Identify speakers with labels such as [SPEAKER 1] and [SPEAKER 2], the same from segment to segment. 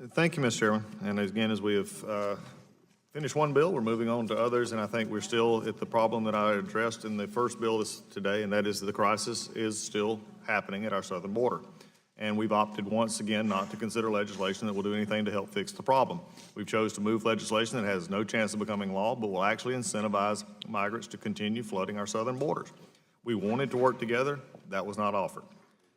[SPEAKER 1] Thank you, Mr. Chairman. And again, as we have finished one bill, we're moving on to others, and I think we're still at the problem that I addressed in the first bill today, and that is the crisis is still happening at our southern border. And we've opted once again not to consider legislation that will do anything to help fix the problem. We've chose to move legislation that has no chance of becoming law, but will actually incentivize migrants to continue flooding our southern borders. We wanted to work together. That was not offered.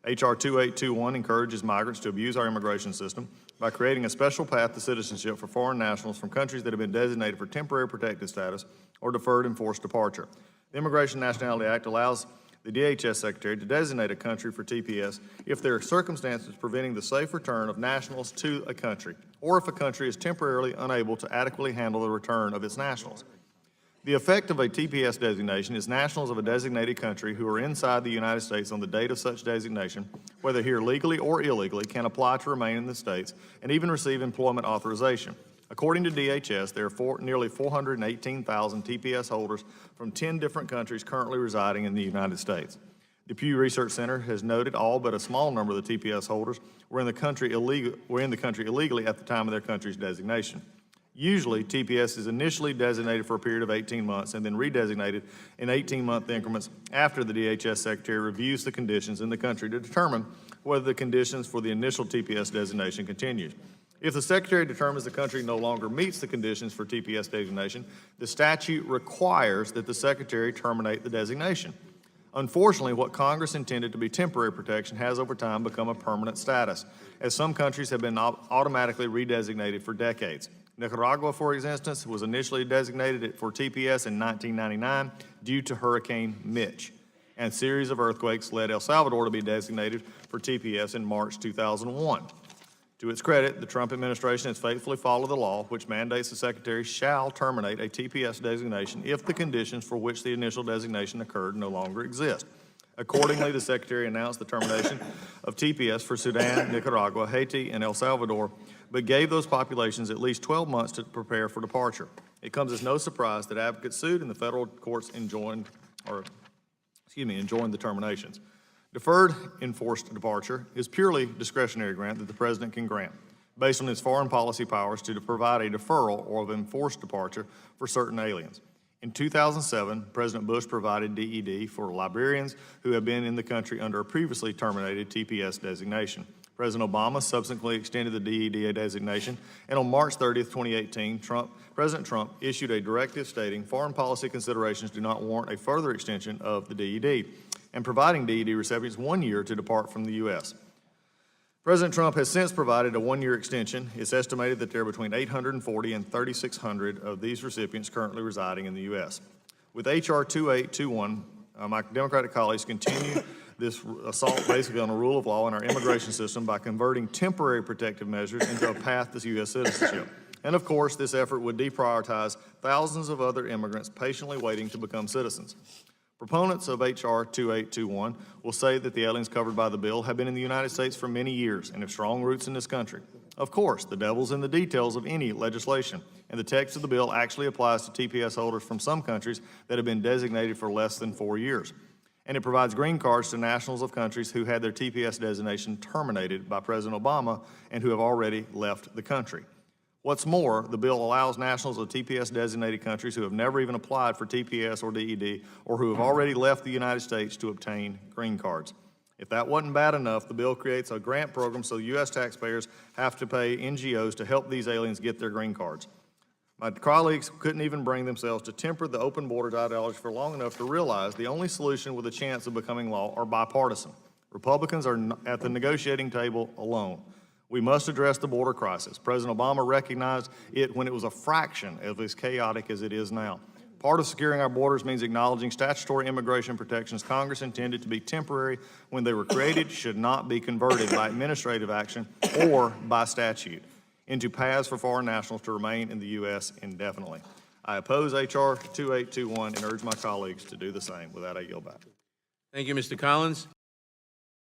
[SPEAKER 1] H.R. 2821 encourages migrants to abuse our immigration system by creating a special path to citizenship for foreign nationals from countries that have been designated for temporary protected status or deferred enforced departure. The Immigration Nationality Act allows the DHS Secretary to designate a country for TPS if there are circumstances preventing the safe return of nationals to a country, or if a country is temporarily unable to adequately handle the return of its nationals. The effect of a TPS designation is nationals of a designated country who are inside the United States on the date of such designation, whether here legally or illegally, can apply to remain in the States and even receive employment authorization. According to DHS, there are nearly 418,000 TPS holders from 10 different countries currently residing in the United States. The Pew Research Center has noted all but a small number of the TPS holders were in the country illegally at the time of their country's designation. Usually, TPS is initially designated for a period of 18 months and then redesignated in 18-month increments after the DHS Secretary reviews the conditions in the country to determine whether the conditions for the initial TPS designation continues. If the Secretary determines the country no longer meets the conditions for TPS designation, the statute requires that the Secretary terminate the designation. Unfortunately, what Congress intended to be temporary protection has over time become a permanent status, as some countries have been automatically redesignated for decades. Nicaragua, for instance, was initially designated for TPS in 1999 due to Hurricane Mitch, and a series of earthquakes led El Salvador to be designated for TPS in March 2001. To its credit, the Trump administration has faithfully followed the law, which mandates the Secretary shall terminate a TPS designation if the conditions for which the initial designation occurred no longer exist. Accordingly, the Secretary announced the termination of TPS for Sudan, Nicaragua, Haiti, and El Salvador, but gave those populations at least 12 months to prepare for departure. It comes as no surprise that advocates sued and the federal courts enjoined the terminations. Deferred enforced departure is purely discretionary grant that the President can grant based on his foreign policy powers to provide a deferral or of enforced departure for certain aliens. In 2007, President Bush provided DED for Liberians who have been in the country under a previously terminated TPS designation. President Obama subsequently extended the DED designation, and on March 30, 2018, President Trump issued a directive stating foreign policy considerations do not warrant a further extension of the DED, and providing DED recipients 1 year to depart from the U.S. President Trump has since provided a 1-year extension. It's estimated that there are between 840 and 3,600 of these recipients currently residing in the U.S. With H.R. 2821, my Democratic colleagues continue this assault basically on the rule of law in our immigration system by converting temporary protective measures into a path to U.S. citizenship. And of course, this effort would deprioritize thousands of other immigrants patiently waiting to become citizens. Proponents of H.R. 2821 will say that the aliens covered by the bill have been in the United States for many years and have strong roots in this country. Of course, the devil's in the details of any legislation, and the text of the bill actually applies to TPS holders from some countries that have been designated for less than 4 years. And it provides green cards to nationals of countries who had their TPS designation terminated by President Obama and who have already left the country. What's more, the bill allows nationals of TPS-designated countries who have never even applied for TPS or DED or who have already left the United States to obtain green cards. If that wasn't bad enough, the bill creates a grant program so U.S. taxpayers have to pay NGOs to help these aliens get their green cards. My colleagues couldn't even bring themselves to temper the open borders ideology for long enough to realize the only solution with a chance of becoming law are bipartisan. Republicans are at the negotiating table alone. We must address the border crisis. President Obama recognized it when it was a fraction of as chaotic as it is now. Part of securing our borders means acknowledging statutory immigration protections Congress intended to be temporary when they were created should not be converted by administrative action or by statute into paths for foreign nationals to remain in the U.S. indefinitely. I oppose H.R. 2821 and urge my colleagues to do the same. With that, I yield back.
[SPEAKER 2] Thank you, Mr. Collins.